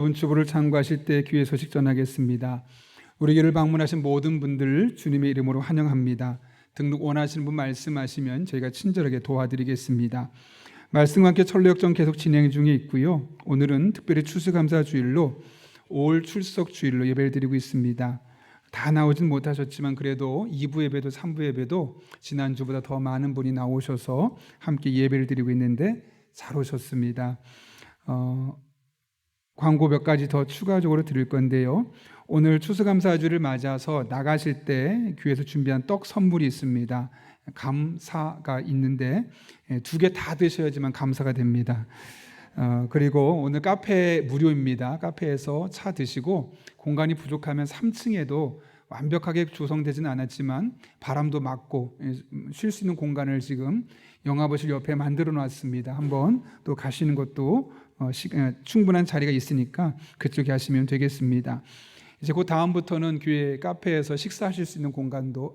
여러분 주보를 참고하실 때 귀의 소식 전하겠습니다. 우리 교회를 방문하신 모든 분들 주님의 이름으로 환영합니다. 등록 원하시는 분 말씀하시면 저희가 친절하게 도와드리겠습니다. 말씀과 함께 천례역정 계속 진행 중에 있고요. 오늘은 특별히 추수감사 주일로 5월 출석 주일로 예배를 드리고 있습니다. 다 나오진 못하셨지만 그래도 2부 예배도 3부 예배도 지난주보다 더 많은 분이 나오셔서 함께 예배를 드리고 있는데 잘 오셨습니다. 광고 몇 가지 더 추가적으로 드릴 건데요. 오늘 추수감사주를 맞아서 나가실 때 교회에서 준비한 떡 선물이 있습니다. 감사가 있는데 2개 다 드셔야지만 감사가 됩니다. 그리고 오늘 카페 무료입니다. 카페에서 차 드시고 공간이 부족하면 3층에도 완벽하게 조성되지는 않았지만 바람도 맞고 쉴 수 있는 공간을 지금 영화보실 옆에 만들어 놨습니다. 한번 또 가시는 것도 충분한 자리가 있으니까 그쪽에 하시면 되겠습니다. 이제 그 다음부터는 교회 카페에서 식사하실 수 있는 공간도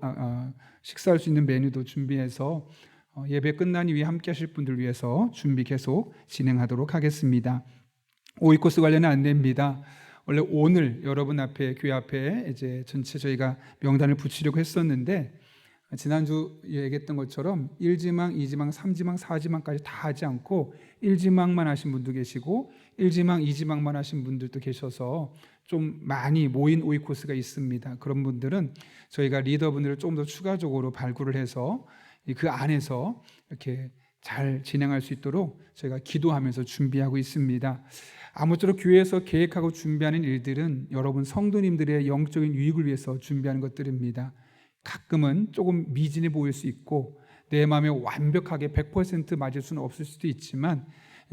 식사할 수 있는 메뉴도 준비해서 예배 끝난 이후에 함께 하실 분들 위해서 준비 계속 진행하도록 하겠습니다. 오이코스 관련한 안내입니다. 원래 오늘 여러분 앞에 교회 앞에 이제 전체 저희가 명단을 붙이려고 했었는데 지난주 얘기했던 것처럼 1지망, 2지망, 3지망, 4지망까지 다 하지 않고 1지망만 하신 분도 계시고 1지망, 2지망만 하신 분들도 계셔서 좀 많이 모인 오이코스가 있습니다. 그런 분들은 저희가 리더분들을 좀 더 추가적으로 발굴을 해서 그 안에서 이렇게 잘 진행할 수 있도록 저희가 기도하면서 준비하고 있습니다. 아무쪼록 교회에서 계획하고 준비하는 일들은 여러분 성도님들의 영적인 유익을 위해서 준비하는 것들입니다. 가끔은 조금 미진해 보일 수 있고 내 마음에 완벽하게 100% 맞을 수는 없을 수도 있지만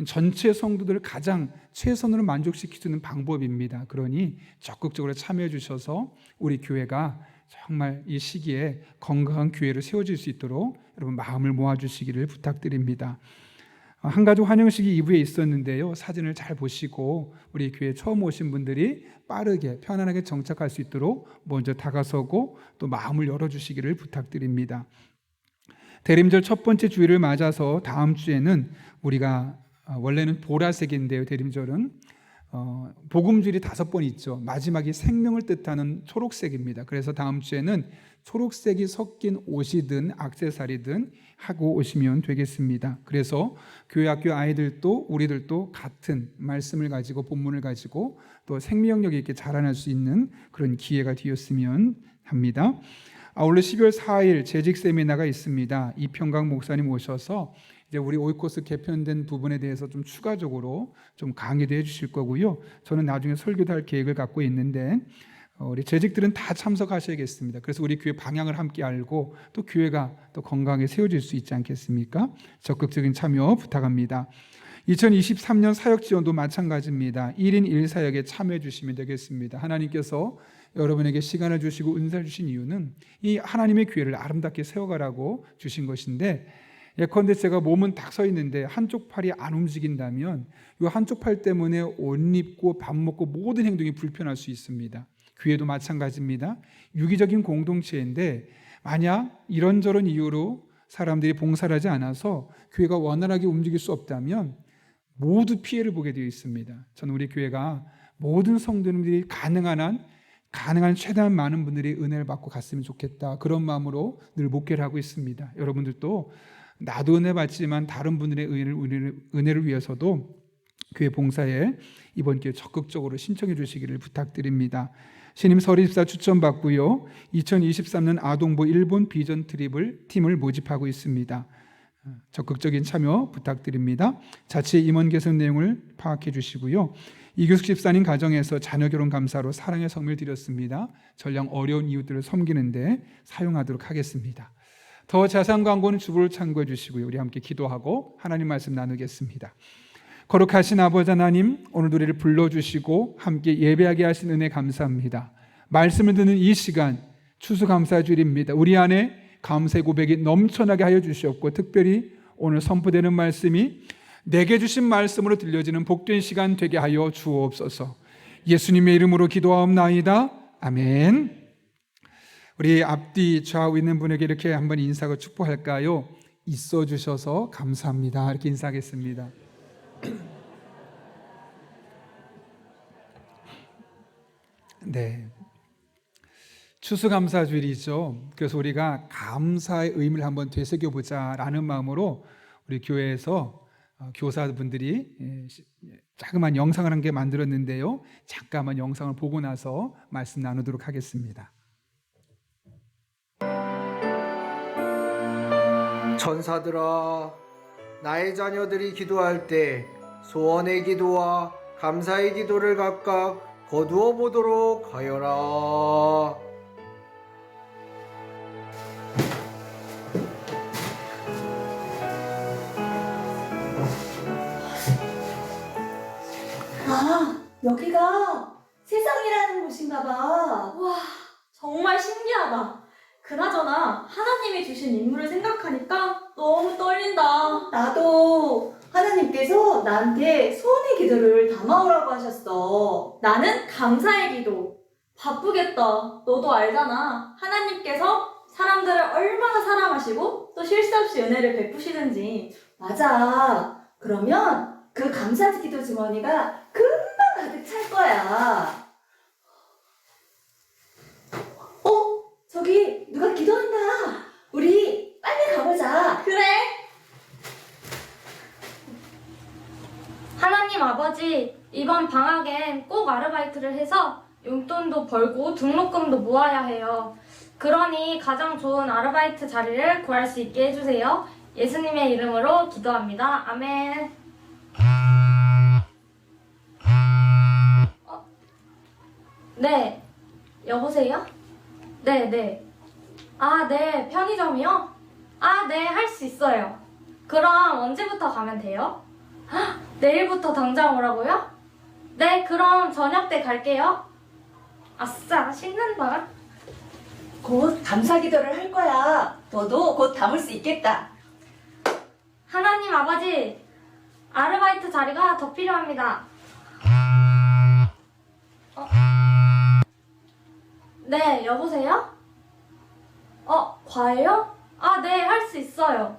전체 성도들을 가장 최선으로 만족시킬 수 있는 방법입니다. 그러니 적극적으로 참여해 주셔서 우리 교회가 정말 이 시기에 건강한 교회로 세워질 수 있도록 여러분 마음을 모아주시기를 부탁드립니다. 한 가지 환영식이 2부에 있었는데요. 사진을 잘 보시고 우리 교회 처음 오신 분들이 빠르게 편안하게 정착할 수 있도록 먼저 다가서고 또 마음을 열어주시기를 부탁드립니다. 대림절 첫 번째 주일을 맞아서 다음 주에는 우리가 원래는 보라색인데요. 대림절은 복음주일이 5번 있죠. 마지막이 생명을 뜻하는 초록색입니다. 그래서 다음 주에는 초록색이 섞인 옷이든 액세서리든 하고 오시면 되겠습니다. 그래서 교회 학교 아이들도 우리들도 같은 말씀을 가지고 본문을 가지고 또 생명력 있게 자라날 수 있는 그런 기회가 되었으면 합니다. 아울러 12월 4일 재직 세미나가 있습니다. 이평강 목사님 오셔서 이제 우리 오이코스 개편된 부분에 대해서 좀 추가적으로 좀 강의도 해주실 거고요. 저는 나중에 설교도 할 계획을 갖고 있는데 우리 재직들은 다 참석하셔야겠습니다. 그래서 우리 교회 방향을 함께 알고 또 교회가 또 건강하게 세워질 수 있지 않겠습니까? 적극적인 참여 부탁합니다. 2023년 사역 지원도 마찬가지입니다. 1인 1사역에 참여해 주시면 되겠습니다. 하나님께서 여러분에게 시간을 주시고 은사를 주신 이유는 이 하나님의 교회를 아름답게 세워가라고 주신 것인데 예컨대 제가 몸은 딱 서 있는데 한쪽 팔이 안 움직인다면 이 한쪽 팔 때문에 옷 입고 밥 먹고 모든 행동이 불편할 수 있습니다. 교회도 마찬가지입니다. 유기적인 공동체인데 만약 이런저런 이유로 사람들이 봉사를 하지 않아서 교회가 원활하게 움직일 수 없다면 모두 피해를 보게 되어 있습니다. 저는 우리 교회가 모든 성도님들이 가능한 최대한 많은 분들이 은혜를 받고 갔으면 좋겠다. 그런 마음으로 늘 목회를 하고 있습니다. 여러분들도 나도 은혜 받지만 다른 분들의 은혜를 위해서도 교회 봉사에 이번 기회에 적극적으로 신청해 주시기를 부탁드립니다. 신임 서리집사 추천받고요. 2023년 아동부 일본 비전 팀을 모집하고 있습니다. 적극적인 참여 부탁드립니다. 자체 임원 개선 내용을 파악해 주시고요. 이규숙 집사님 가정에서 자녀 결혼 감사로 사랑의 성미를 드렸습니다. 전량 어려운 이웃들을 섬기는데 사용하도록 하겠습니다. 더 자세한 광고는 주보를 참고해 주시고요. 우리 함께 기도하고 하나님 말씀 나누겠습니다. 거룩하신 아버지 하나님, 오늘 우리를 불러주시고 함께 예배하게 하신 은혜 감사합니다. 말씀을 듣는 이 시간 추수감사주일입니다. 우리 안에 감사의 고백이 넘쳐나게 하여 주시옵고 특별히 오늘 선포되는 말씀이 내게 주신 말씀으로 들려지는 복된 시간 되게 하여 주옵소서. 예수님의 이름으로 기도하옵나이다. 아멘. 우리 앞뒤 좌우 있는 분에게 이렇게 한번 인사하고 축복할까요? 있어 주셔서 감사합니다. 이렇게 인사하겠습니다. 네. 추수감사주일이죠. 그래서 우리가 감사의 의미를 한번 되새겨보자라는 마음으로 우리 교회에서 교사분들이 자그마한 영상을 한 개 만들었는데요. 잠깐만 영상을 보고 나서 말씀 나누도록 하겠습니다. 천사들아, 나의 자녀들이 기도할 때 소원의 기도와 감사의 기도를 각각 거두어 보도록 하여라. 아, 여기가 세상이라는 곳인가 봐. 와, 정말 신기하다. 그나저나 하나님이 주신 인물을 생각하니까 너무 떨린다. 나도 하나님께서 나한테 소원의 기도를 담아오라고 하셨어. 나는 감사의 기도. 바쁘겠다. 너도 알잖아. 하나님께서 사람들을 얼마나 사랑하시고 또 쉴 새 없이 은혜를 베푸시는지. 맞아. 그러면 그 감사 기도 주머니가 금방 가득 찰 거야. 저기 누가 기도한다. 우리 빨리 가보자. 그래. 하나님 아버지, 이번 방학엔 꼭 아르바이트를 해서 용돈도 벌고 등록금도 모아야 해요. 그러니 가장 좋은 아르바이트 자리를 구할 수 있게 해주세요. 예수님의 이름으로 기도합니다. 아멘. 네, 여보세요? 네. 아, 네, 편의점이요? 아, 네, 할 수 있어요. 그럼 언제부터 가면 돼요? 헉, 내일부터 당장 오라고요? 네, 그럼 저녁 때 갈게요. 아싸, 신난다. 곧 감사 기도를 할 거야. 너도 곧 담을 수 있겠다. 하나님 아버지, 아르바이트 자리가 더 필요합니다. 네, 여보세요? 과외요? 아, 네, 할 수 있어요.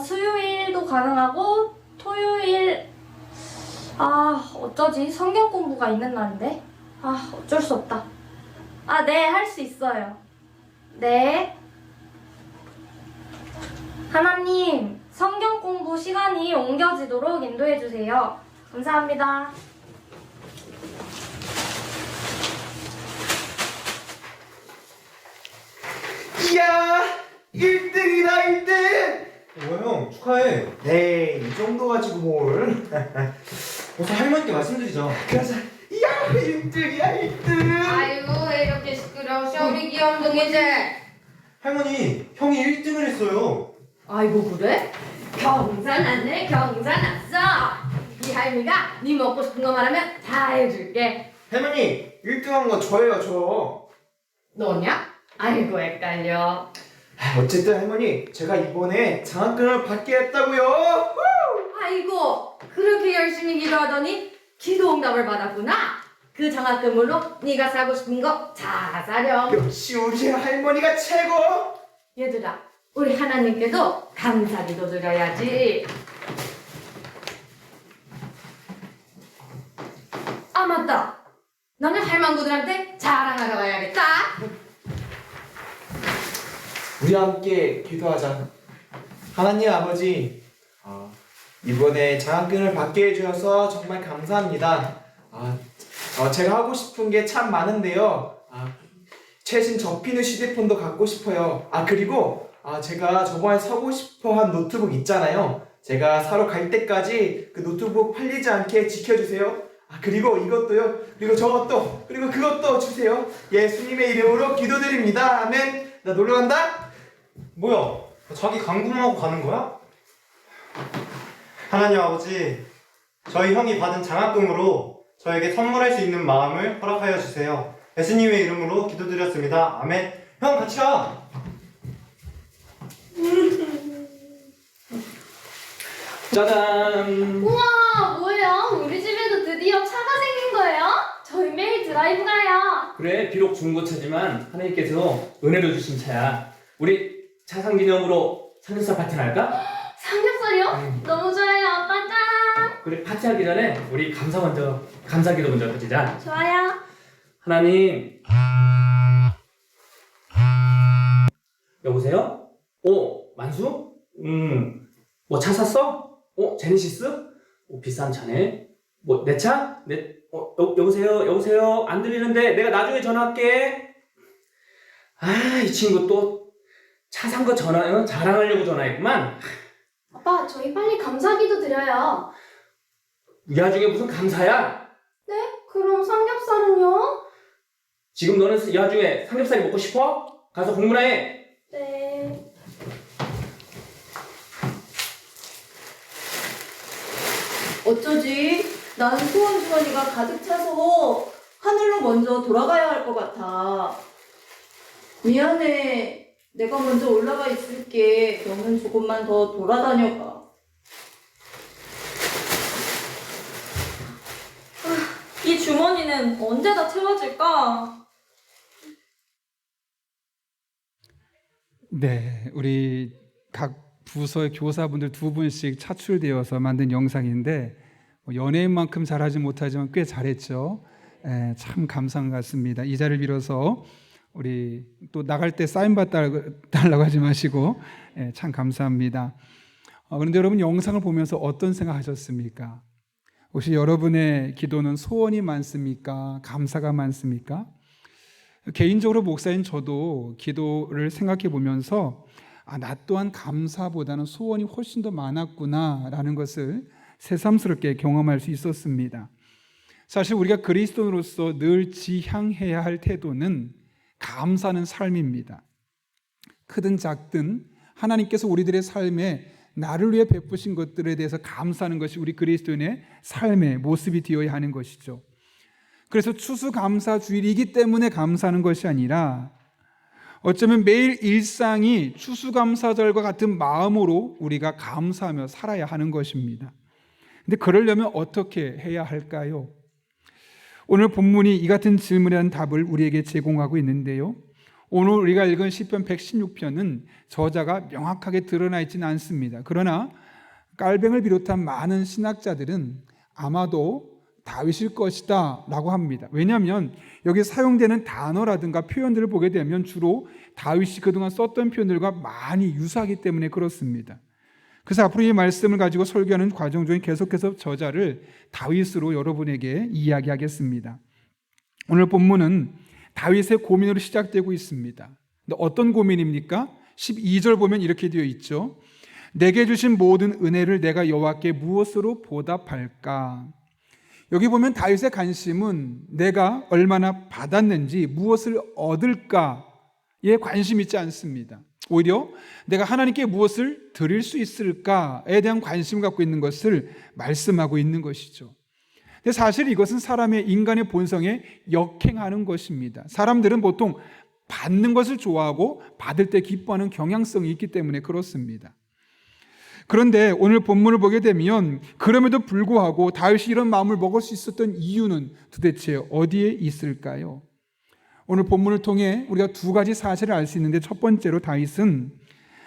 수요일도 가능하고, 토요일, 어쩌지? 성경 공부가 있는 날인데? 어쩔 수 없다. 네, 할 수 있어요. 네. 하나님, 성경 공부 시간이 옮겨지도록 인도해주세요. 감사합니다. 이야, 1등이다 1등. 형 축하해. 에이, 이 정도 가지고 뭘. 벌써 할머니께 말씀드리자. 그러자. 이야, 1등이야 1등. 아이고 왜 이렇게 시끄러우셔 우리 귀염둥이들. 할머니, 형이 1등을 했어요. 아이고 그래? 경사 났네 경사 났어. 이 할미가 네 먹고 싶은 거 말하면 다 해줄게. 할머니, 1등한 거 저예요 저. 너냐? 아이고 헷갈려. 어쨌든 할머니, 제가 이번에 장학금을 받게 했다고요. 아이고 그렇게 열심히 기도하더니 기도 응답을 받았구나. 그 장학금으로 네가 사고 싶은 거 다 사렴. 역시 우리 할머니가 최고. 얘들아 우리 하나님께도 감사기도 드려야지. 아 맞다. 너는 할망구들한테 자랑하러 가야겠다. 우리 함께 기도하자. 하나님 아버지, 이번에 장학금을 받게 해주셔서 정말 감사합니다. 제가 하고 싶은 게 참 많은데요. 최신 접히는 휴대폰도 갖고 싶어요. 그리고 제가 저번에 사고 싶어한 노트북 있잖아요. 제가 사러 갈 때까지 그 노트북 팔리지 않게 지켜주세요. 그리고 이것도요. 그리고 저것도. 그리고 그것도 주세요. 예수님의 이름으로 기도드립니다. 아멘. 나 놀러 간다. 뭐야? 자기 강구하고 가는 거야? 하나님 아버지, 저희 형이 받은 장학금으로 저에게 선물할 수 있는 마음을 허락하여 주세요. 예수님의 이름으로 기도드렸습니다. 아멘. 형 같이 가. 짜잔. 우와, 뭐예요? 우리 집에도 드디어 차가 생긴 거예요? 저희 매일 드라이브 가요. 그래, 비록 중고차지만 하나님께서 은혜로 주신 차야. 우리 차상 기념으로 삼겹살 파티 할까? 삼겹살이요? 너무 좋아요, 아빠 짱! 그래, 파티하기 전에 우리 감사기도 먼저 드리자. 좋아요. 하나님. 여보세요? 만수? 뭐 차 샀어? 제네시스? 비싼 차네. 뭐 내 차? 여보세요? 안 들리는데 내가 나중에 전화할게. 이 친구 또 차 산 거 자랑하려고 전화했구만. 아빠, 저희 빨리 감사기도 드려요. 이 와중에 무슨 감사야? 네? 그럼 삼겹살은요? 지금 너는 이 와중에 삼겹살이 먹고 싶어? 가서 공부나 해. 네. 어쩌지? 난 소원 주머니가 가득 차서 하늘로 먼저 돌아가야 할 것 같아. 미안해. 내가 먼저 올라가 있을게. 너는 조금만 더 돌아다녀가. 이 주머니는 언제 다 채워질까? 네, 우리 각 부서의 교사분들 2분씩 차출되어서 만든 영상인데 연예인만큼 잘하지 못하지만 꽤 잘했죠. 참 감사한 것 같습니다. 이 자리를 빌어서 우리 또 나갈 때 사인 받달라고 하지 마시고 참 감사합니다. 그런데 여러분 영상을 보면서 어떤 생각하셨습니까? 혹시 여러분의 기도는 소원이 많습니까? 감사가 많습니까? 개인적으로 목사인 저도 기도를 생각해 보면서 나 또한 감사보다는 소원이 훨씬 더 많았구나라는 것을 새삼스럽게 경험할 수 있었습니다. 사실 우리가 그리스도인으로서 늘 지향해야 할 태도는 감사하는 삶입니다. 크든 작든 하나님께서 우리들의 삶에 나를 위해 베푸신 것들에 대해서 감사하는 것이 우리 그리스도인의 삶의 모습이 되어야 하는 것이죠. 그래서 추수감사주일이기 때문에 감사하는 것이 아니라 어쩌면 매일 일상이 추수감사절과 같은 마음으로 우리가 감사하며 살아야 하는 것입니다. 근데 그러려면 어떻게 해야 할까요? 오늘 본문이 이 같은 질문에 대한 답을 우리에게 제공하고 있는데요. 오늘 우리가 읽은 시편 116편은 저자가 명확하게 드러나 있지는 않습니다. 그러나 깔뱅을 비롯한 많은 신학자들은 아마도 다윗일 것이다 라고 합니다. 왜냐하면 여기 사용되는 단어라든가 표현들을 보게 되면 주로 다윗이 그동안 썼던 표현들과 많이 유사하기 때문에 그렇습니다. 그래서 앞으로 이 말씀을 가지고 설교하는 과정 중에 계속해서 저자를 다윗으로 여러분에게 이야기하겠습니다. 오늘 본문은 다윗의 고민으로 시작되고 있습니다. 근데 어떤 고민입니까? 12절 보면 이렇게 되어 있죠. 내게 주신 모든 은혜를 내가 여호와께 무엇으로 보답할까? 여기 보면 다윗의 관심은 내가 얼마나 받았는지 무엇을 얻을까에 관심이 있지 않습니다. 오히려 내가 하나님께 무엇을 드릴 수 있을까에 대한 관심을 갖고 있는 것을 말씀하고 있는 것이죠. 근데 사실 이것은 사람의 인간의 본성에 역행하는 것입니다. 사람들은 보통 받는 것을 좋아하고 받을 때 기뻐하는 경향성이 있기 때문에 그렇습니다. 그런데 오늘 본문을 보게 되면 그럼에도 불구하고 다윗이 이런 마음을 먹을 수 있었던 이유는 도대체 어디에 있을까요? 오늘 본문을 통해 우리가 2가지 사실을 알 수 있는데 첫 번째로 다윗은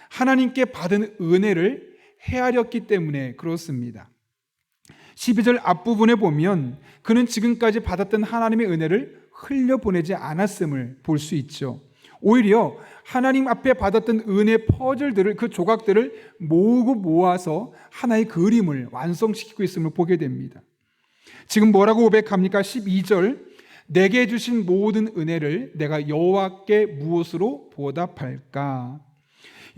하나님께 받은 은혜를 헤아렸기 때문에 그렇습니다. 12절 앞부분에 보면 그는 지금까지 받았던 하나님의 은혜를 흘려보내지 않았음을 볼 수 있죠. 오히려 하나님 앞에 받았던 은혜의 퍼즐들을 그 조각들을 모으고 모아서 하나의 그림을 완성시키고 있음을 보게 됩니다. 지금 뭐라고 고백합니까? 12절 내게 주신 모든 은혜를 내가 여호와께 무엇으로 보답할까?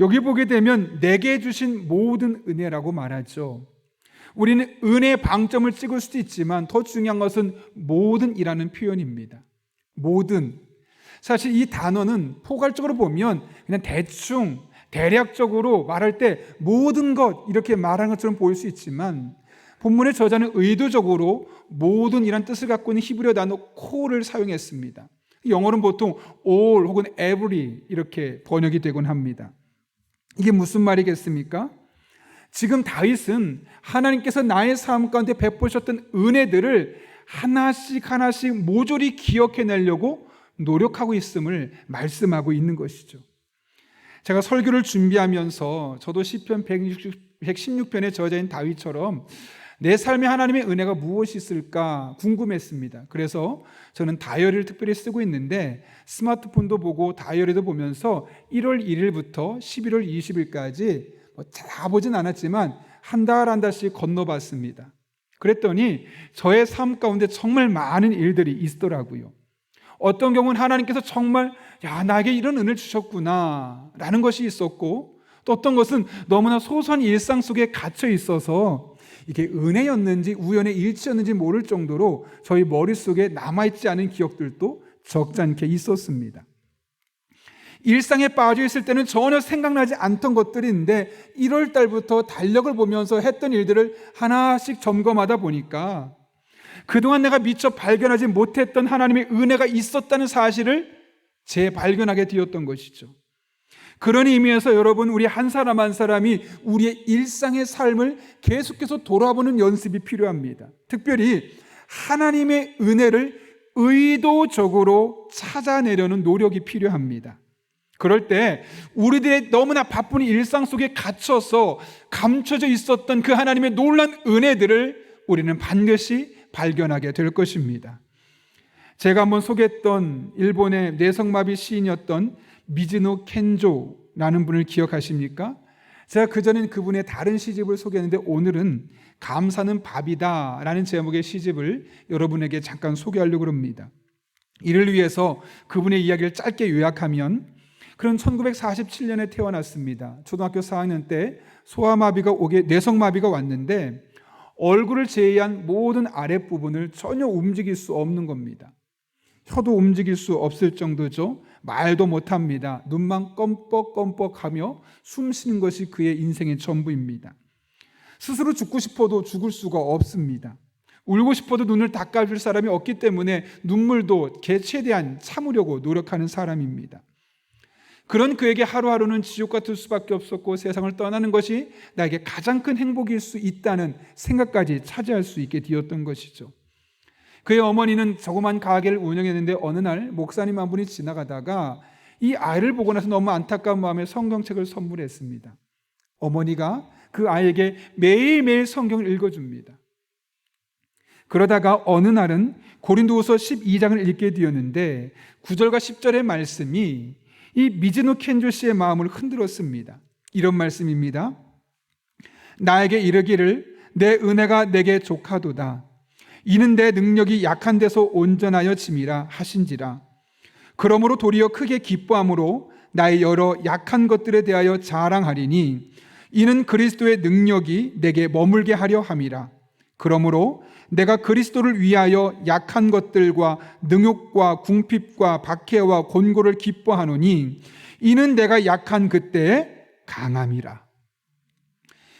여기 보게 되면 내게 주신 모든 은혜라고 말하죠. 우리는 은혜의 방점을 찍을 수도 있지만 더 중요한 것은 모든이라는 표현입니다. 모든. 사실 이 단어는 포괄적으로 보면 그냥 대충 대략적으로 말할 때 모든 것 이렇게 말하는 것처럼 보일 수 있지만 본문의 저자는 의도적으로 모든이란 뜻을 갖고 있는 히브리어 단어 콜을 사용했습니다. 영어로는 보통 all 혹은 every 이렇게 번역이 되곤 합니다. 이게 무슨 말이겠습니까? 지금 다윗은 하나님께서 나의 삶 가운데 베푸셨던 은혜들을 하나씩 하나씩 모조리 기억해내려고 노력하고 있음을 말씀하고 있는 것이죠. 제가 설교를 준비하면서 저도 시편 116편의 저자인 다윗처럼 내 삶에 하나님의 은혜가 무엇이 있을까 궁금했습니다. 그래서 저는 다이어리를 특별히 쓰고 있는데 스마트폰도 보고 다이어리도 보면서 1월 1일부터 11월 20일까지 다 보진 않았지만 한 달 한 달씩 건너봤습니다. 그랬더니 저의 삶 가운데 정말 많은 일들이 있더라고요. 어떤 경우는 하나님께서 정말 나에게 이런 은혜를 주셨구나 라는 것이 있었고, 또 어떤 것은 너무나 소소한 일상 속에 갇혀 있어서 이게 은혜였는지 우연의 일치였는지 모를 정도로 저희 머릿속에 남아있지 않은 기억들도 적지 않게 있었습니다. 일상에 빠져 있을 때는 전혀 생각나지 않던 것들인데 1월 달부터 달력을 보면서 했던 일들을 하나씩 점검하다 보니까 그동안 내가 미처 발견하지 못했던 하나님의 은혜가 있었다는 사실을 재발견하게 되었던 것이죠. 그런 의미에서 여러분, 우리 한 사람 한 사람이 우리의 일상의 삶을 계속해서 돌아보는 연습이 필요합니다. 특별히 하나님의 은혜를 의도적으로 찾아내려는 노력이 필요합니다. 그럴 때 우리들의 너무나 바쁜 일상 속에 갇혀서 감춰져 있었던 그 하나님의 놀라운 은혜들을 우리는 반드시 발견하게 될 것입니다. 제가 한번 소개했던 일본의 뇌성마비 시인이었던 미즈노 켄조라는 분을 기억하십니까? 제가 그전엔 그분의 다른 시집을 소개했는데 오늘은 감사는 밥이다 라는 제목의 시집을 여러분에게 잠깐 소개하려고 합니다. 이를 위해서 그분의 이야기를 짧게 요약하면, 그런 1947년에 태어났습니다. 초등학교 4학년 때 뇌성마비가 왔는데 얼굴을 제외한 모든 아랫부분을 전혀 움직일 수 없는 겁니다. 혀도 움직일 수 없을 정도죠. 말도 못합니다. 눈만 껌뻑껌뻑하며 숨 쉬는 것이 그의 인생의 전부입니다. 스스로 죽고 싶어도 죽을 수가 없습니다. 울고 싶어도 눈을 닦아줄 사람이 없기 때문에 눈물도 최대한 참으려고 노력하는 사람입니다. 그런 그에게 하루하루는 지옥 같을 수밖에 없었고 세상을 떠나는 것이 나에게 가장 큰 행복일 수 있다는 생각까지 차지할 수 있게 되었던 것이죠. 그의 어머니는 조그만 가게를 운영했는데 어느 날 목사님 한 분이 지나가다가 이 아이를 보고 나서 너무 안타까운 마음에 성경책을 선물했습니다. 어머니가 그 아이에게 매일매일 성경을 읽어줍니다. 그러다가 어느 날은 고린도후서 12장을 읽게 되었는데 9절과 10절의 말씀이 이 미즈노 켄조 씨의 마음을 흔들었습니다. 이런 말씀입니다. 나에게 이르기를 내 은혜가 내게 족하도다. 이는 내 능력이 약한 데서 온전하여 짐이라 하신지라. 그러므로 도리어 크게 기뻐함으로 나의 여러 약한 것들에 대하여 자랑하리니 이는 그리스도의 능력이 내게 머물게 하려 함이라. 그러므로 내가 그리스도를 위하여 약한 것들과 능욕과 궁핍과 박해와 곤고를 기뻐하노니 이는 내가 약한 그때에 강함이라.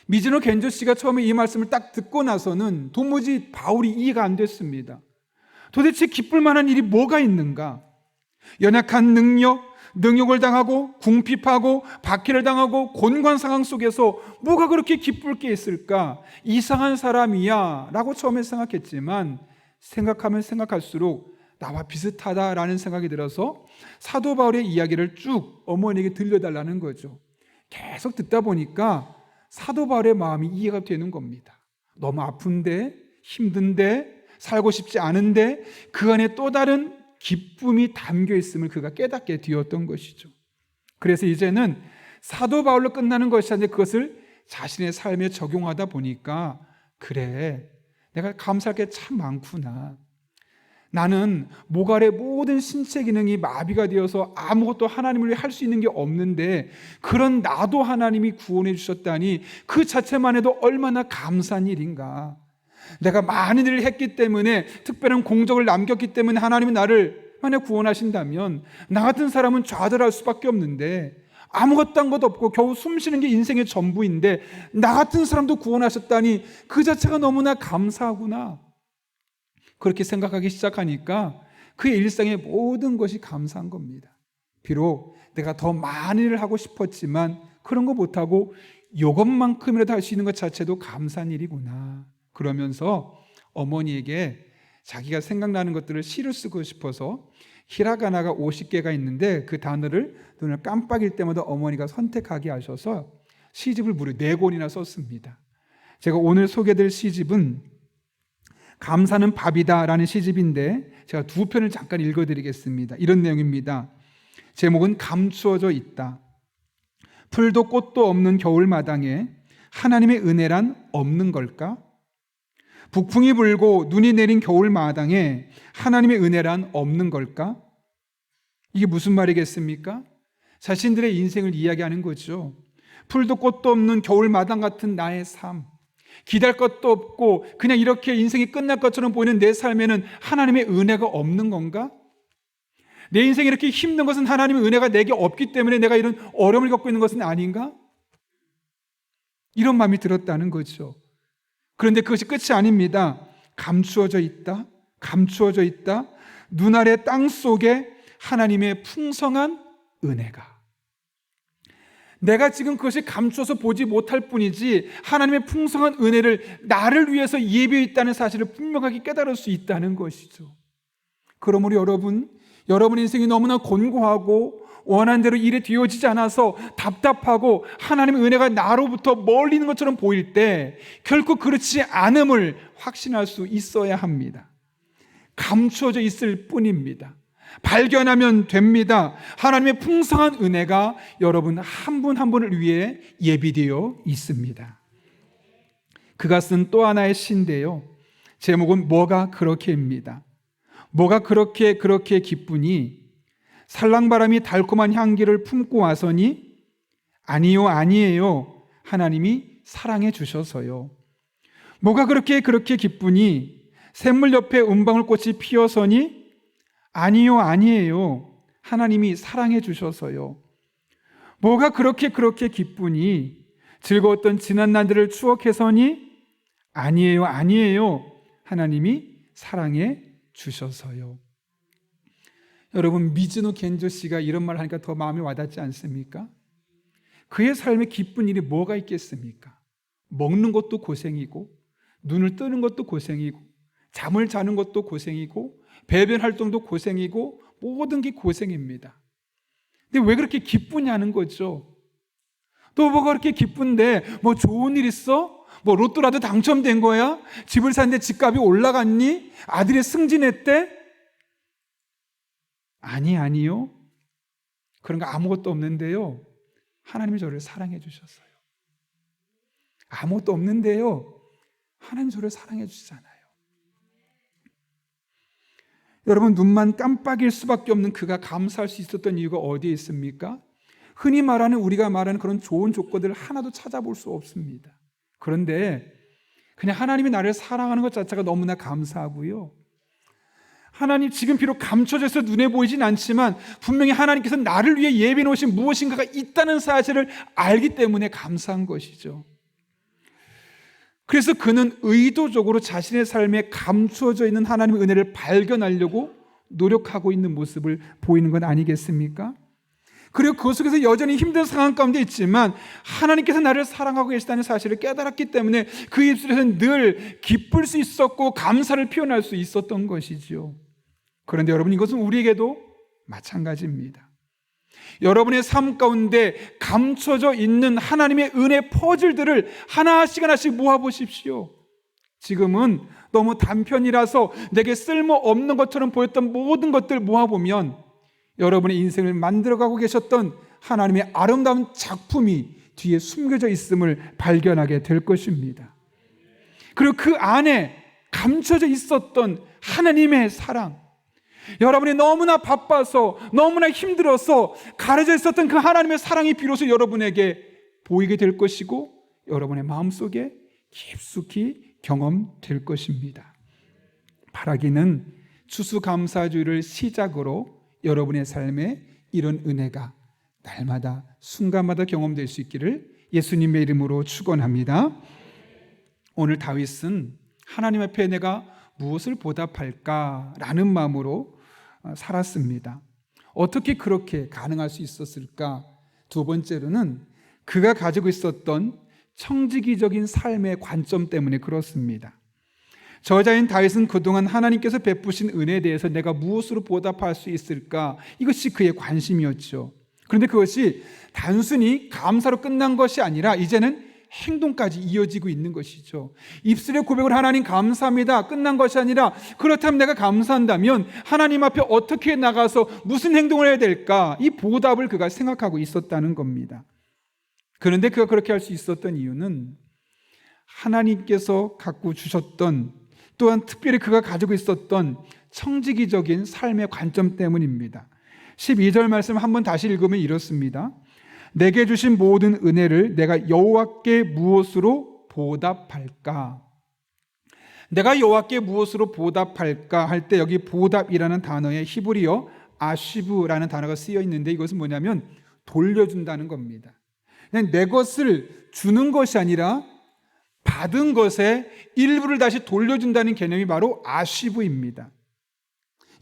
미즈노 켄조 씨가 처음에 이 말씀을 딱 듣고 나서는 도무지 바울이 이해가 안 됐습니다. 도대체 기쁠 만한 일이 뭐가 있는가? 연약한 능욕을 당하고 궁핍하고 박해를 당하고 곤고한 상황 속에서 뭐가 그렇게 기쁠 게 있을까? 이상한 사람이야 라고 처음에 생각했지만 생각하면 생각할수록 나와 비슷하다라는 생각이 들어서 사도 바울의 이야기를 쭉 어머니에게 들려달라는 거죠. 계속 듣다 보니까 사도 바울의 마음이 이해가 되는 겁니다. 너무 아픈데, 힘든데, 살고 싶지 않은데 그 안에 또 다른 기쁨이 담겨 있음을 그가 깨닫게 되었던 것이죠. 그래서 이제는 사도 바울로 끝나는 것이 아니라 그것을 자신의 삶에 적용하다 보니까 그래, 내가 감사할 게 참 많구나. 나는 모발의 모든 신체 기능이 마비가 되어서 아무것도 하나님을 위해 할 수 있는 게 없는데 그런 나도 하나님이 구원해 주셨다니 그 자체만 해도 얼마나 감사한 일인가. 내가 많은 일을 했기 때문에 특별한 공적을 남겼기 때문에 하나님은 나를 만약 구원하신다면 나 같은 사람은 좌절할 수밖에 없는데 아무것도 한 것도 없고 겨우 숨 쉬는 게 인생의 전부인데 나 같은 사람도 구원하셨다니 그 자체가 너무나 감사하구나. 그렇게 생각하기 시작하니까 그의 일상의 모든 것이 감사한 겁니다. 비록 내가 더 많은 일을 하고 싶었지만 그런 거 못하고 이것만큼이라도 할 수 있는 것 자체도 감사한 일이구나. 그러면서 어머니에게 자기가 생각나는 것들을 시를 쓰고 싶어서 히라가나가 50개가 있는데 그 단어를 눈을 깜빡일 때마다 어머니가 선택하게 하셔서 시집을 무려 4권이나 썼습니다. 제가 오늘 소개될 시집은 감사는 밥이다라는 시집인데 제가 두 편을 잠깐 읽어드리겠습니다. 이런 내용입니다. 제목은 감추어져 있다. 풀도 꽃도 없는 겨울마당에 하나님의 은혜란 없는 걸까? 북풍이 불고 눈이 내린 겨울마당에 하나님의 은혜란 없는 걸까? 이게 무슨 말이겠습니까? 자신들의 인생을 이야기하는 거죠. 풀도 꽃도 없는 겨울마당 같은 나의 삶, 기댈 것도 없고 그냥 이렇게 인생이 끝날 것처럼 보이는 내 삶에는 하나님의 은혜가 없는 건가? 내 인생이 이렇게 힘든 것은 하나님의 은혜가 내게 없기 때문에 내가 이런 어려움을 겪고 있는 것은 아닌가? 이런 마음이 들었다는 거죠. 그런데 그것이 끝이 아닙니다. 감추어져 있다. 감추어져 있다. 눈 아래 땅 속에 하나님의 풍성한 은혜가. 내가 지금 그것이 감추어서 보지 못할 뿐이지 하나님의 풍성한 은혜를 나를 위해서 예비해 있다는 사실을 분명하게 깨달을 수 있다는 것이죠. 그러므로 여러분 인생이 너무나 곤고하고 원하는 대로 일이 되어지지 않아서 답답하고 하나님의 은혜가 나로부터 멀리 있는 것처럼 보일 때 결코 그렇지 않음을 확신할 수 있어야 합니다. 감추어져 있을 뿐입니다. 발견하면 됩니다. 하나님의 풍성한 은혜가 여러분 한 분 한 분을 위해 예비되어 있습니다. 그가 쓴 또 하나의 시인데요. 제목은 뭐가 그렇게입니다. 뭐가 그렇게 기쁘니 살랑바람이 달콤한 향기를 품고 와서니 아니요 아니에요 하나님이 사랑해 주셔서요. 뭐가 그렇게 기쁘니 샘물 옆에 은방울꽃이 피어서니 아니요 아니에요 하나님이 사랑해 주셔서요. 뭐가 그렇게 기쁘니 즐거웠던 지난 날들을 추억해서니 아니에요 아니에요 하나님이 사랑해 주셔서요. 여러분 미즈노 겐조 씨가 이런 말 하니까 더 마음에 와닿지 않습니까? 그의 삶에 기쁜 일이 뭐가 있겠습니까? 먹는 것도 고생이고 눈을 뜨는 것도 고생이고 잠을 자는 것도 고생이고 배변 활동도 고생이고 모든 게 고생입니다. 근데 왜 그렇게 기쁘냐는 거죠. 또 뭐가 그렇게 기쁜데 뭐 좋은 일 있어? 뭐 로또라도 당첨된 거야? 집을 샀는데 집값이 올라갔니? 아들이 승진했대? 아니요. 그런 거 아무것도 없는데요. 하나님이 저를 사랑해 주셨어요. 아무것도 없는데요. 하나님 저를 사랑해 주시잖아요. 여러분 눈만 깜빡일 수밖에 없는 그가 감사할 수 있었던 이유가 어디에 있습니까? 흔히 우리가 말하는 그런 좋은 조건들을 하나도 찾아볼 수 없습니다. 그런데 그냥 하나님이 나를 사랑하는 것 자체가 너무나 감사하고요. 하나님 지금 비록 감춰져서 눈에 보이진 않지만 분명히 하나님께서 나를 위해 예비해 놓으신 무엇인가가 있다는 사실을 알기 때문에 감사한 것이죠. 그래서 그는 의도적으로 자신의 삶에 감추어져 있는 하나님의 은혜를 발견하려고 노력하고 있는 모습을 보이는 건 아니겠습니까? 그리고 그 속에서 여전히 힘든 상황 가운데 있지만 하나님께서 나를 사랑하고 계시다는 사실을 깨달았기 때문에 그 입술에서는 늘 기쁠 수 있었고 감사를 표현할 수 있었던 것이지요. 그런데 여러분 이것은 우리에게도 마찬가지입니다. 여러분의 삶 가운데 감춰져 있는 하나님의 은혜 퍼즐들을 하나씩 모아보십시오. 지금은 너무 단편이라서 내게 쓸모없는 것처럼 보였던 모든 것들 모아보면 여러분의 인생을 만들어가고 계셨던 하나님의 아름다운 작품이 뒤에 숨겨져 있음을 발견하게 될 것입니다. 그리고 그 안에 감춰져 있었던 하나님의 사랑, 여러분이 너무나 바빠서 너무나 힘들어서 가려져 있었던 그 하나님의 사랑이 비로소 여러분에게 보이게 될 것이고 여러분의 마음속에 깊숙이 경험될 것입니다. 바라기는 추수감사주의를 시작으로 여러분의 삶에 이런 은혜가 날마다 순간마다 경험될 수 있기를 예수님의 이름으로 축원합니다. 오늘 다윗은 하나님 앞에 내가 무엇을 보답할까라는 마음으로 살았습니다. 어떻게 그렇게 가능할 수 있었을까? 두 번째로는 그가 가지고 있었던 청지기적인 삶의 관점 때문에 그렇습니다. 저자인 다윗은 그동안 하나님께서 베푸신 은혜에 대해서 내가 무엇으로 보답할 수 있을까? 이것이 그의 관심이었죠. 그런데 그것이 단순히 감사로 끝난 것이 아니라 이제는 행동까지 이어지고 있는 것이죠. 입술의 고백을 하나님 감사합니다 끝난 것이 아니라 그렇다면 내가 감사한다면 하나님 앞에 어떻게 나가서 무슨 행동을 해야 될까? 이 보답을 그가 생각하고 있었다는 겁니다. 그런데 그가 그렇게 할 수 있었던 이유는 하나님께서 갖고 주셨던 또한 특별히 그가 가지고 있었던 청지기적인 삶의 관점 때문입니다. 12절 말씀 한번 다시 읽으면 이렇습니다. 내게 주신 모든 은혜를 내가 여호와께 무엇으로 보답할까? 내가 여호와께 무엇으로 보답할까 할 때 여기 보답이라는 단어에 히브리어 아시브라는 단어가 쓰여 있는데 이것은 뭐냐면 돌려준다는 겁니다. 그냥 내 것을 주는 것이 아니라 받은 것의 일부를 다시 돌려준다는 개념이 바로 아시브입니다.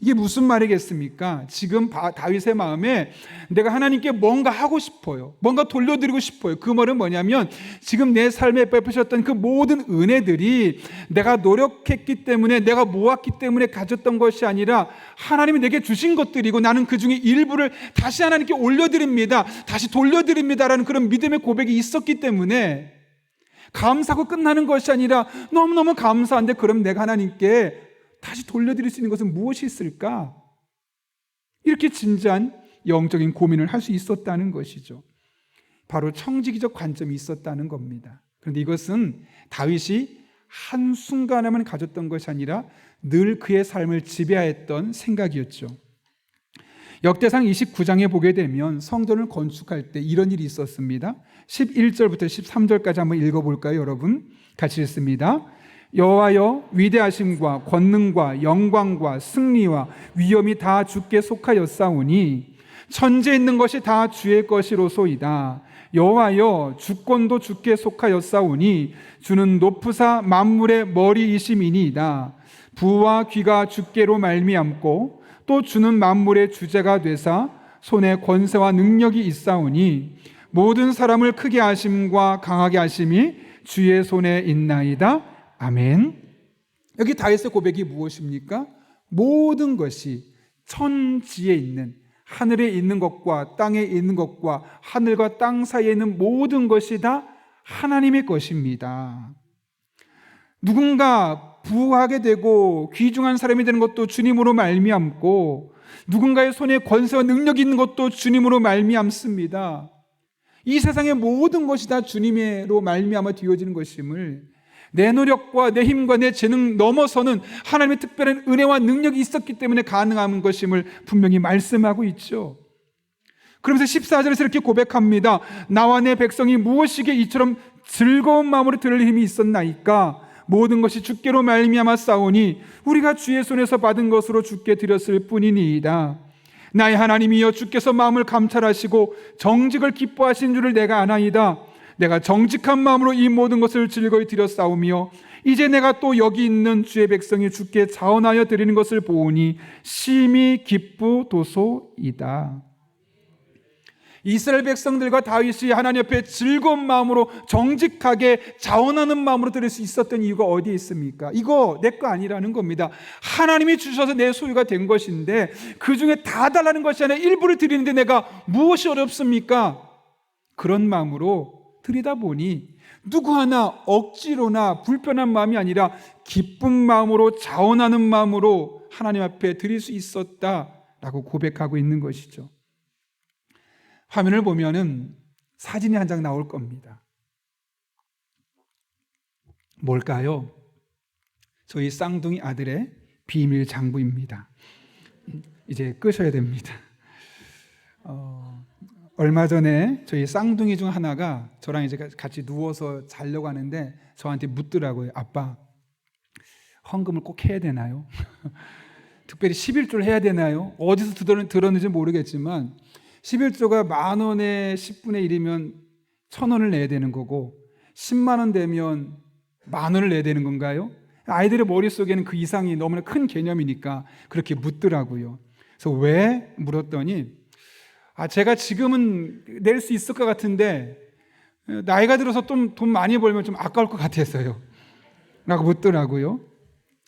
이게 무슨 말이겠습니까? 지금 다윗의 마음에 내가 하나님께 뭔가 하고 싶어요. 뭔가 돌려드리고 싶어요. 그 말은 뭐냐면 지금 내 삶에 베푸셨던 그 모든 은혜들이 내가 노력했기 때문에 내가 모았기 때문에 가졌던 것이 아니라 하나님이 내게 주신 것들이고 나는 그 중에 일부를 다시 하나님께 올려드립니다. 다시 돌려드립니다라는 그런 믿음의 고백이 있었기 때문에 감사하고 끝나는 것이 아니라 너무너무 감사한데 그럼 내가 하나님께 다시 돌려드릴 수 있는 것은 무엇이 있을까? 이렇게 진지한 영적인 고민을 할 수 있었다는 것이죠. 바로 청지기적 관점이 있었다는 겁니다. 그런데 이것은 다윗이 한순간에만 가졌던 것이 아니라 늘 그의 삶을 지배하였던 생각이었죠. 역대상 29장에 보게 되면 성전을 건축할 때 이런 일이 있었습니다. 11절부터 13절까지 한번 읽어볼까요, 여러분? 같이 읽습니다. 여호와여, 위대하심과 권능과 영광과 승리와 위엄이 다 주께 속하였사오니 천지에 있는 것이 다 주의 것이로소이다. 여호와여, 주권도 주께 속하였사오니 주는 높으사 만물의 머리이심이니이다. 부와 귀가 주께로 말미암고 또 주는 만물의 주제가 되사 손에 권세와 능력이 있사오니 모든 사람을 크게 하심과 강하게 하심이 주의 손에 있나이다. 아멘. 여기 다윗의 고백이 무엇입니까? 모든 것이 천지에 있는 하늘에 있는 것과 땅에 있는 것과 하늘과 땅 사이에 있는 모든 것이 다 하나님의 것입니다. 누군가 부하게 되고 귀중한 사람이 되는 것도 주님으로 말미암고 누군가의 손에 권세와 능력이 있는 것도 주님으로 말미암습니다. 이 세상의 모든 것이 다 주님으로 말미암아 되어지는 것임을 내 노력과 내 힘과 내 재능 넘어서는 하나님의 특별한 은혜와 능력이 있었기 때문에 가능한 것임을 분명히 말씀하고 있죠. 그러면서 14절에서 이렇게 고백합니다. 나와 내 백성이 무엇이기에 이처럼 즐거운 마음으로 들을 힘이 있었나이까? 모든 것이 주께로 말미암아 싸우니 우리가 주의 손에서 받은 것으로 주께 드렸을 뿐이니이다. 나의 하나님이여, 주께서 마음을 감찰하시고 정직을 기뻐하신 줄을 내가 아나이다. 내가 정직한 마음으로 이 모든 것을 즐거이 드렸사오며 이제 내가 또 여기 있는 주의 백성이 주께 자원하여 드리는 것을 보오니 심히 기쁘도소이다. 이스라엘 백성들과 다윗이 하나님 앞에 즐거운 마음으로 정직하게 자원하는 마음으로 드릴 수 있었던 이유가 어디에 있습니까? 이거 내 거 아니라는 겁니다. 하나님이 주셔서 내 소유가 된 것인데 그 중에 다 달라는 것이 아니라 일부를 드리는데 내가 무엇이 어렵습니까? 그런 마음으로 드리다 보니 누구 하나 억지로나 불편한 마음이 아니라 기쁜 마음으로 자원하는 마음으로 하나님 앞에 드릴 수 있었다라고 고백하고 있는 것이죠. 화면을 보면은 사진이 한 장 나올 겁니다. 뭘까요? 저희 쌍둥이 아들의 비밀 장부입니다. 이제 끄셔야 됩니다. 얼마 전에 저희 쌍둥이 중 하나가 저랑 이제 같이 누워서 자려고 하는데 저한테 묻더라고요. 아빠, 헌금을 꼭 해야 되나요? 특별히 11조를 해야 되나요? 어디서 들었는지 모르겠지만 11조가 10,000원에 10분의 1이면 1,000원을 내야 되는 거고 10만 원 되면 10,000원을 내야 되는 건가요? 아이들의 머릿속에는 그 이상이 너무나 큰 개념이니까 그렇게 묻더라고요. 그래서 왜? 물었더니 제가 지금은 낼 수 있을 것 같은데 나이가 들어서 좀 돈 많이 벌면 좀 아까울 것 같아서요 라고 묻더라고요.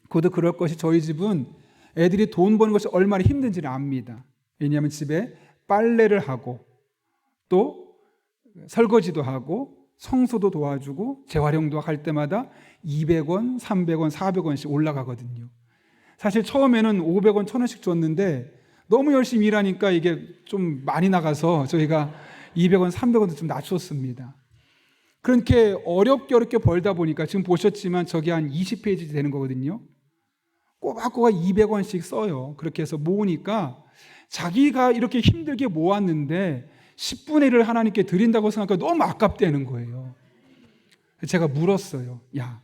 그것도 그럴 것이 저희 집은 애들이 돈 버는 것이 얼마나 힘든지를 압니다. 왜냐하면 집에 빨래를 하고 또 설거지도 하고 청소도 도와주고 재활용도 할 때마다 200원, 300원, 400원씩 올라가거든요. 사실 처음에는 500원, 1000원씩 줬는데 너무 열심히 일하니까 이게 좀 많이 나가서 저희가 200원, 300원도 좀 낮췄습니다. 그렇게 어렵게 벌다 보니까 지금 보셨지만 저게 한 20페이지 되는 거거든요. 꼬박꼬박 200원씩 써요. 그렇게 해서 모으니까 자기가 이렇게 힘들게 모았는데 10분의 1을 하나님께 드린다고 생각하니까 너무 아깝다는 거예요. 제가 물었어요. 야,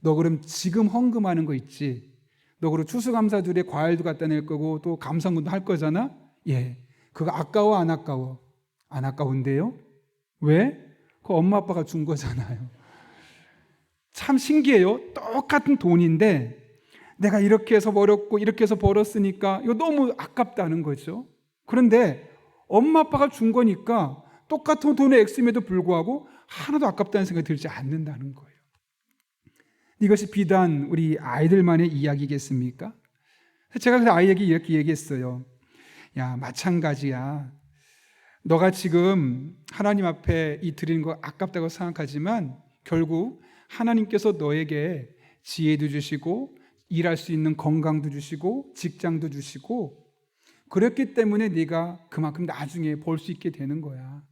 너 그럼 지금 헌금하는 거 있지? 너 그럼 추수감사절에 과일도 갖다 낼 거고 또 감상군도 할 거잖아? 예. 그거 아까워 안 아까워? 안 아까운데요? 왜? 그거 엄마 아빠가 준 거잖아요. 참 신기해요. 똑같은 돈인데 내가 이렇게 해서 벌었고 이렇게 해서 벌었으니까 이거 너무 아깝다는 거죠. 그런데 엄마 아빠가 준 거니까 똑같은 돈의 액수임에도 불구하고 하나도 아깝다는 생각이 들지 않는다는 거예요. 이것이 비단 우리 아이들만의 이야기겠습니까? 제가 그래서 아이에게 이렇게 얘기했어요. 야, 마찬가지야. 너가 지금 하나님 앞에 이 드리는 거 아깝다고 생각하지만 결국 하나님께서 너에게 지혜도 주시고 일할 수 있는 건강도 주시고 직장도 주시고 그렇기 때문에 네가 그만큼 나중에 벌 수 있게 되는 거야.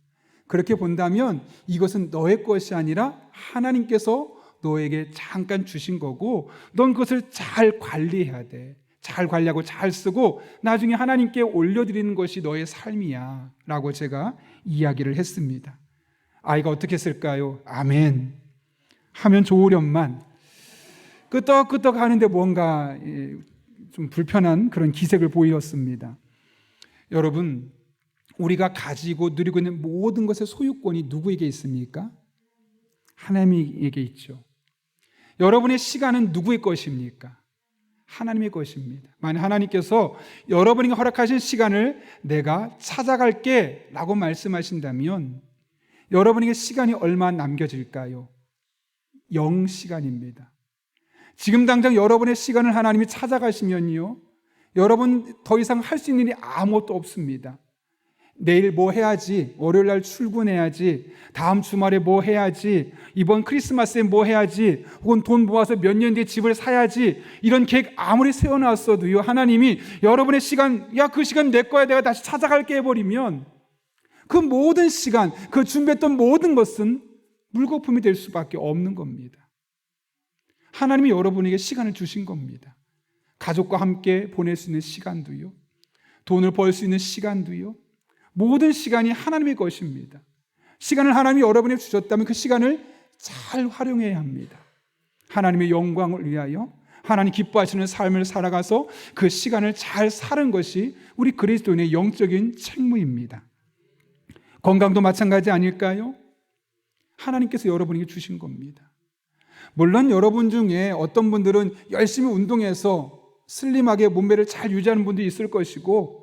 그렇게 본다면 이것은 너의 것이 아니라 하나님께서 너에게 잠깐 주신 거고 넌 그것을 잘 관리해야 돼. 잘 관리하고 잘 쓰고 나중에 하나님께 올려드리는 것이 너의 삶이야 라고 제가 이야기를 했습니다. 아이가 어떻게 했을까요? 아멘 하면 좋으련만 끄떡끄떡 하는데 뭔가 좀 불편한 그런 기색을 보였습니다. 여러분, 우리가 가지고 누리고 있는 모든 것의 소유권이 누구에게 있습니까? 하나님에게 있죠. 여러분의 시간은 누구의 것입니까? 하나님의 것입니다. 만약 하나님께서 여러분에게 허락하신 시간을 내가 찾아갈게 라고 말씀하신다면 여러분에게 시간이 얼마 남겨질까요? 0시간입니다. 지금 당장 여러분의 시간을 하나님이 찾아가시면요, 여러분 더 이상 할 수 있는 일이 아무것도 없습니다. 내일 뭐 해야지, 월요일 날 출근해야지, 다음 주말에 뭐 해야지, 이번 크리스마스에 뭐 해야지, 혹은 돈 모아서 몇 년 뒤에 집을 사야지, 이런 계획 아무리 세워놨어도요, 하나님이 여러분의 시간, 야, 그 시간 내 거야, 내가 다시 찾아갈게 해버리면 그 모든 시간, 그 준비했던 모든 것은 물거품이 될 수밖에 없는 겁니다. 하나님이 여러분에게 시간을 주신 겁니다. 가족과 함께 보낼 수 있는 시간도요, 돈을 벌 수 있는 시간도요, 모든 시간이 하나님의 것입니다. 시간을 하나님이 여러분에게 주셨다면 그 시간을 잘 활용해야 합니다. 하나님의 영광을 위하여 하나님 기뻐하시는 삶을 살아가서 그 시간을 잘 사는 것이 우리 그리스도인의 영적인 책무입니다. 건강도 마찬가지 아닐까요? 하나님께서 여러분에게 주신 겁니다. 물론 여러분 중에 어떤 분들은 열심히 운동해서 슬림하게 몸매를 잘 유지하는 분도 있을 것이고,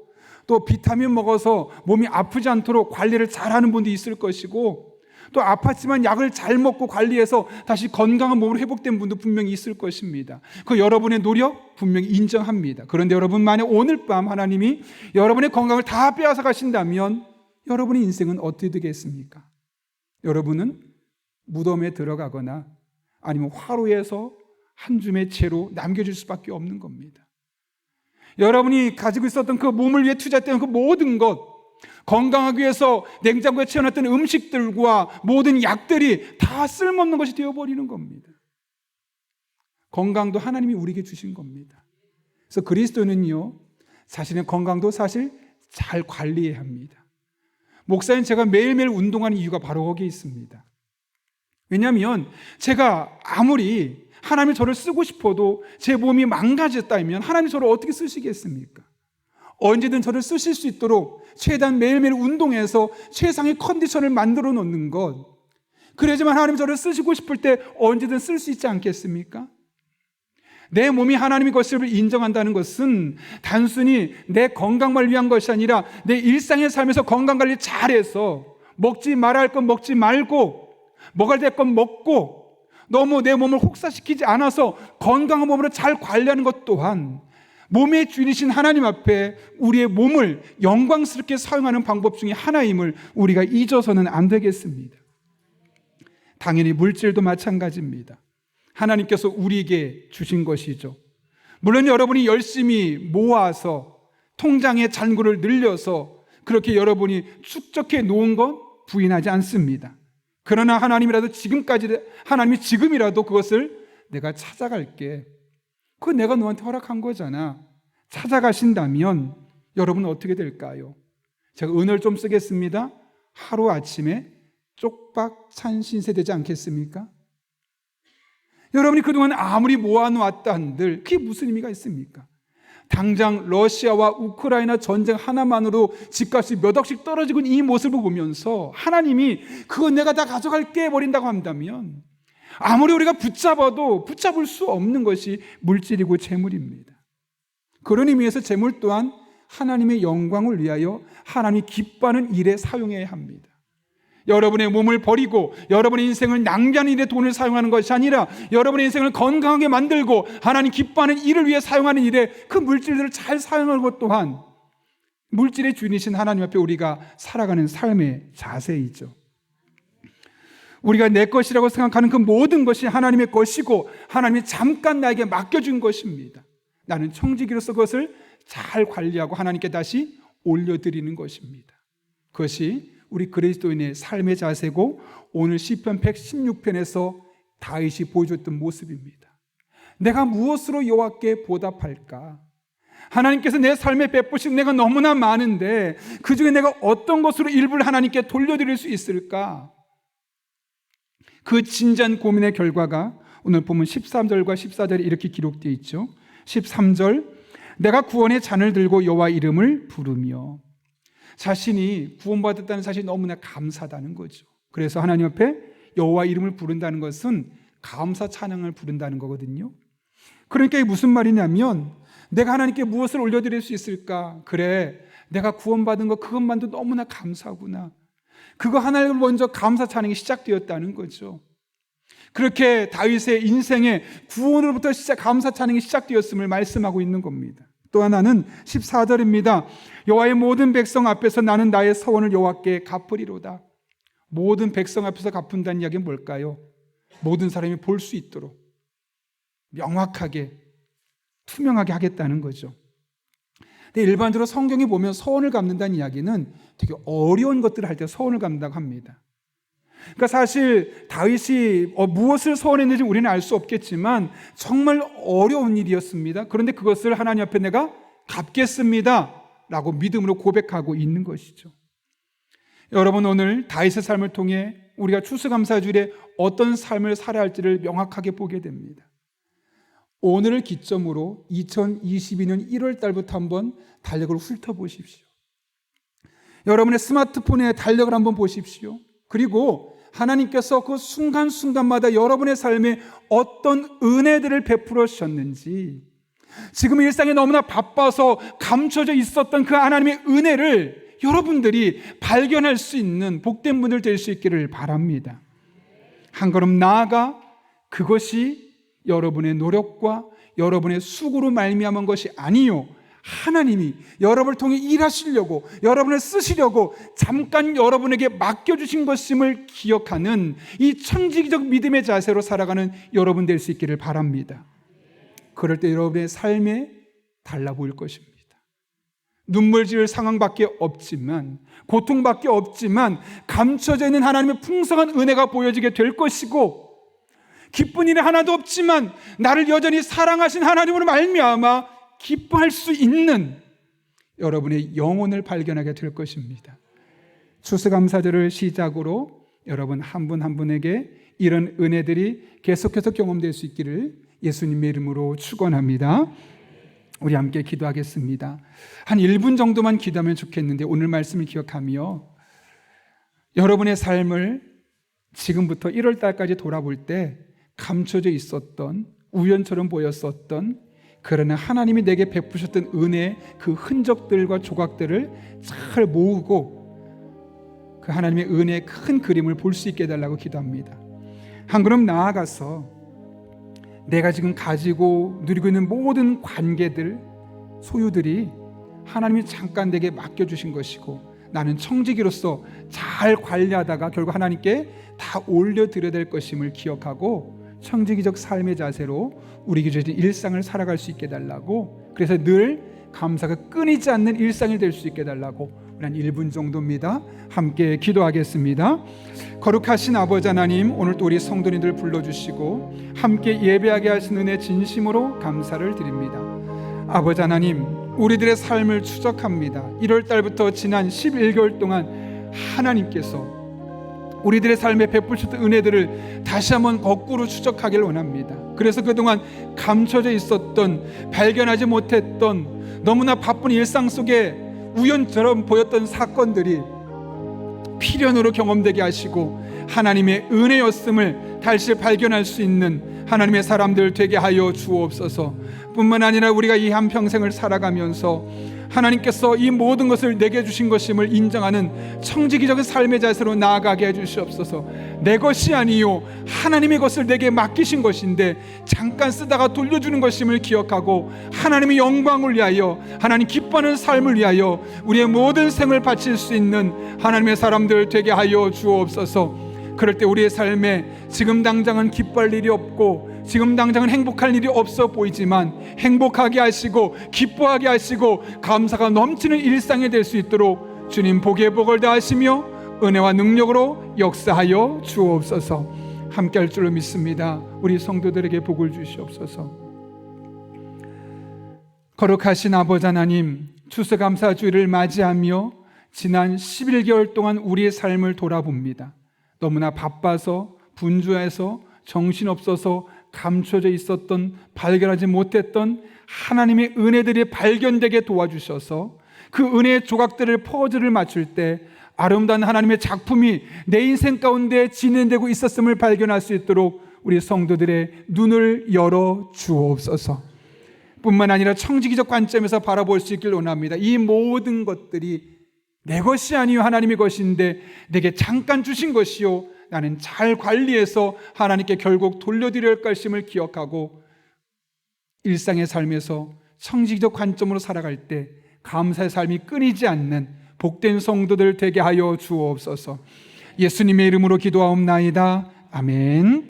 또 비타민 먹어서 몸이 아프지 않도록 관리를 잘하는 분도 있을 것이고, 또 아팠지만 약을 잘 먹고 관리해서 다시 건강한 몸으로 회복된 분도 분명히 있을 것입니다. 그 여러분의 노력 분명히 인정합니다. 그런데 여러분, 만약 오늘 밤 하나님이 여러분의 건강을 다 빼앗아 가신다면 여러분의 인생은 어떻게 되겠습니까? 여러분은 무덤에 들어가거나 아니면 화로에서 한 줌의 채로 남겨질 수밖에 없는 겁니다. 여러분이 가지고 있었던 그 몸을 위해 투자했던 그 모든 것, 건강하기 위해서 냉장고에 채워놨던 음식들과 모든 약들이 다 쓸모없는 것이 되어버리는 겁니다. 건강도 하나님이 우리에게 주신 겁니다. 그래서 그리스도는요, 자신의 건강도 사실 잘 관리해야 합니다. 목사님, 제가 매일매일 운동하는 이유가 바로 거기에 있습니다. 왜냐하면 제가 아무리 하나님이 저를 쓰고 싶어도 제 몸이 망가졌다면 하나님이 저를 어떻게 쓰시겠습니까? 언제든 저를 쓰실 수 있도록 최대한 매일매일 운동해서 최상의 컨디션을 만들어 놓는 것, 그래야지만 하나님이 저를 쓰시고 싶을 때 언제든 쓸 수 있지 않겠습니까? 내 몸이 하나님의 것을 인정한다는 것은 단순히 내 건강만 위한 것이 아니라 내 일상의 삶에서 건강관리 잘해서 먹지 말아야 할 건 먹지 말고 먹어야 될 건 먹고 너무 내 몸을 혹사시키지 않아서 건강한 몸으로 잘 관리하는 것 또한 몸의 주인이신 하나님 앞에 우리의 몸을 영광스럽게 사용하는 방법 중에 하나임을 우리가 잊어서는 안 되겠습니다. 당연히 물질도 마찬가지입니다. 하나님께서 우리에게 주신 것이죠. 물론 여러분이 열심히 모아서 통장의 잔고를 늘려서 그렇게 여러분이 축적해 놓은 건 부인하지 않습니다. 그러나 하나님이 지금이라도 그것을 내가 찾아갈게. 그거 내가 너한테 허락한 거잖아. 찾아가신다면 여러분은 어떻게 될까요? 제가 은어를 좀 쓰겠습니다. 하루아침에 쪽박 찬 신세 되지 않겠습니까? 여러분이 그동안 아무리 모아놓았다 한들 그게 무슨 의미가 있습니까? 당장 러시아와 우크라이나 전쟁 하나만으로 집값이 몇 억씩 떨어지고 있는 이 모습을 보면서 하나님이 그거 내가 다 가져갈게 해버린다고 한다면 아무리 우리가 붙잡아도 붙잡을 수 없는 것이 물질이고 재물입니다. 그런 의미에서 재물 또한 하나님의 영광을 위하여 하나님이 기뻐하는 일에 사용해야 합니다. 여러분의 몸을 버리고 여러분의 인생을 낭비하는 일에 돈을 사용하는 것이 아니라 여러분의 인생을 건강하게 만들고 하나님 기뻐하는 일을 위해 사용하는 일에 그 물질들을 잘 사용하는 것 또한 물질의 주인이신 하나님 앞에 우리가 살아가는 삶의 자세이죠. 우리가 내 것이라고 생각하는 그 모든 것이 하나님의 것이고 하나님이 잠깐 나에게 맡겨준 것입니다. 나는 청지기로서 그것을 잘 관리하고 하나님께 다시 올려드리는 것입니다. 그것이 우리 그리스도인의 삶의 자세고 오늘 시편 116편에서 다윗이 보여줬던 모습입니다. 내가 무엇으로 여호와께 보답할까? 하나님께서 내 삶에 베푸신 내가 너무나 많은데 그 중에 내가 어떤 것으로 일부를 하나님께 돌려드릴 수 있을까? 그 진지한 고민의 결과가 오늘 보면 13절과 14절에 이렇게 기록되어 있죠. 13절 내가 구원의 잔을 들고 여호와 이름을 부르며 자신이 구원받았다는 사실이 너무나 감사하다는 거죠. 그래서 하나님 앞에 여호와 이름을 부른다는 것은 감사 찬양을 부른다는 거거든요. 그러니까 이게 무슨 말이냐면 내가 하나님께 무엇을 올려드릴 수 있을까? 그래, 내가 구원받은 거 그것만도 너무나 감사하구나. 그거 하나를 먼저 감사 찬양이 시작되었다는 거죠. 그렇게 다윗의 인생의 구원으로부터 감사 찬양이 시작되었음을 말씀하고 있는 겁니다. 또 하나는 14절입니다. 여호와의 모든 백성 앞에서 나는 나의 서원을 여호와께 갚으리로다. 모든 백성 앞에서 갚는다는 이야기는 뭘까요? 모든 사람이 볼 수 있도록 명확하게 투명하게 하겠다는 거죠. 근데 일반적으로 성경에 보면 서원을 갚는다는 이야기는 되게 어려운 것들을 할 때 서원을 갚는다고 합니다. 그러니까 사실 다윗이 무엇을 서원했는지 우리는 알 수 없겠지만 정말 어려운 일이었습니다. 그런데 그것을 하나님 앞에 내가 갚겠습니다 라고 믿음으로 고백하고 있는 것이죠. 여러분, 오늘 다윗의 삶을 통해 우리가 추수감사주일에 어떤 삶을 살아야 할지를 명확하게 보게 됩니다. 오늘을 기점으로 2022년 1월 달부터 한번 달력을 훑어보십시오. 여러분의 스마트폰의 달력을 한번 보십시오. 그리고 하나님께서 그 순간순간마다 여러분의 삶에 어떤 은혜들을 베풀어 주셨는지, 지금 일상에 너무나 바빠서 감춰져 있었던 그 하나님의 은혜를 여러분들이 발견할 수 있는 복된 분들 될 수 있기를 바랍니다. 한 걸음 나아가 그것이 여러분의 노력과 여러분의 수고로 말미암은 것이 아니요, 하나님이 여러분을 통해 일하시려고, 여러분을 쓰시려고 잠깐 여러분에게 맡겨주신 것임을 기억하는 이 천지기적 믿음의 자세로 살아가는 여러분 될 수 있기를 바랍니다. 그럴 때 여러분의 삶에 달라 보일 것입니다. 눈물 지을 상황밖에 없지만, 고통밖에 없지만 감춰져 있는 하나님의 풍성한 은혜가 보여지게 될 것이고, 기쁜 일이 하나도 없지만 나를 여전히 사랑하신 하나님으로 말미암아 기뻐할 수 있는 여러분의 영혼을 발견하게 될 것입니다. 추수감사절을 시작으로 여러분 한 분 한 분에게 이런 은혜들이 계속해서 경험될 수 있기를 예수님의 이름으로 축원합니다. 우리 함께 기도하겠습니다. 한 1분 정도만 기도하면 좋겠는데 오늘 말씀을 기억하며 여러분의 삶을 지금부터 1월 달까지 돌아볼 때 감춰져 있었던, 우연처럼 보였었던, 그러나 하나님이 내게 베푸셨던 은혜의 그 흔적들과 조각들을 잘 모으고 그 하나님의 은혜의 큰 그림을 볼 수 있게 해달라고 기도합니다. 한 걸음 나아가서 내가 지금 가지고 누리고 있는 모든 관계들, 소유들이 하나님이 잠깐 내게 맡겨주신 것이고 나는 청지기로서 잘 관리하다가 결국 하나님께 다 올려드려야 될 것임을 기억하고 청지기적 삶의 자세로 우리에게 주어진 일상을 살아갈 수 있게 해달라고, 그래서 늘 감사가 끊이지 않는 일상이 될 수 있게 해달라고. 우리 한 1분 정도입니다. 함께 기도하겠습니다. 거룩하신 아버지 하나님, 오늘 또 우리 성도님들 불러주시고 함께 예배하게 하신 은혜 진심으로 감사를 드립니다. 아버지 하나님, 우리들의 삶을 추적합니다. 1월 달부터 지난 11개월 동안 하나님께서 우리들의 삶에 베푸셨던 은혜들을 다시 한번 거꾸로 추적하기를 원합니다. 그래서 그동안 감춰져 있었던, 발견하지 못했던, 너무나 바쁜 일상 속에 우연처럼 보였던 사건들이 필연으로 경험되게 하시고 하나님의 은혜였음을 다시 발견할 수 있는 하나님의 사람들 되게 하여 주옵소서. 뿐만 아니라 우리가 이 한평생을 살아가면서 하나님께서 이 모든 것을 내게 주신 것임을 인정하는 청지기적인 삶의 자세로 나아가게 해주시옵소서. 내 것이 아니요 하나님의 것을 내게 맡기신 것인데 잠깐 쓰다가 돌려주는 것임을 기억하고 하나님의 영광을 위하여, 하나님 기뻐하는 삶을 위하여 우리의 모든 생을 바칠 수 있는 하나님의 사람들 되게 하여 주옵소서. 그럴 때 우리의 삶에 지금 당장은 기뻐할 일이 없고 지금 당장은 행복할 일이 없어 보이지만 행복하게 하시고 기뻐하게 하시고 감사가 넘치는 일상이 될 수 있도록 주님 복의 복을 다하시며 은혜와 능력으로 역사하여 주옵소서. 함께할 줄로 믿습니다. 우리 성도들에게 복을 주시옵소서. 거룩하신 아버지 하나님, 추수감사주일을 맞이하며 지난 11개월 동안 우리의 삶을 돌아봅니다. 너무나 바빠서 분주해서 정신없어서 감춰져 있었던, 발견하지 못했던 하나님의 은혜들이 발견되게 도와주셔서 그 은혜의 조각들을 퍼즐을 맞출 때 아름다운 하나님의 작품이 내 인생 가운데 진행되고 있었음을 발견할 수 있도록 우리 성도들의 눈을 열어 주옵소서. 뿐만 아니라 청지기적 관점에서 바라볼 수 있길 원합니다. 이 모든 것들이 내 것이 아니요 하나님의 것인데 내게 잠깐 주신 것이요 나는 잘 관리해서 하나님께 결국 돌려드려야 할 것임을 기억하고 일상의 삶에서 청지기적 관점으로 살아갈 때 감사의 삶이 끊이지 않는 복된 성도들 되게 하여 주옵소서. 예수님의 이름으로 기도하옵나이다. 아멘.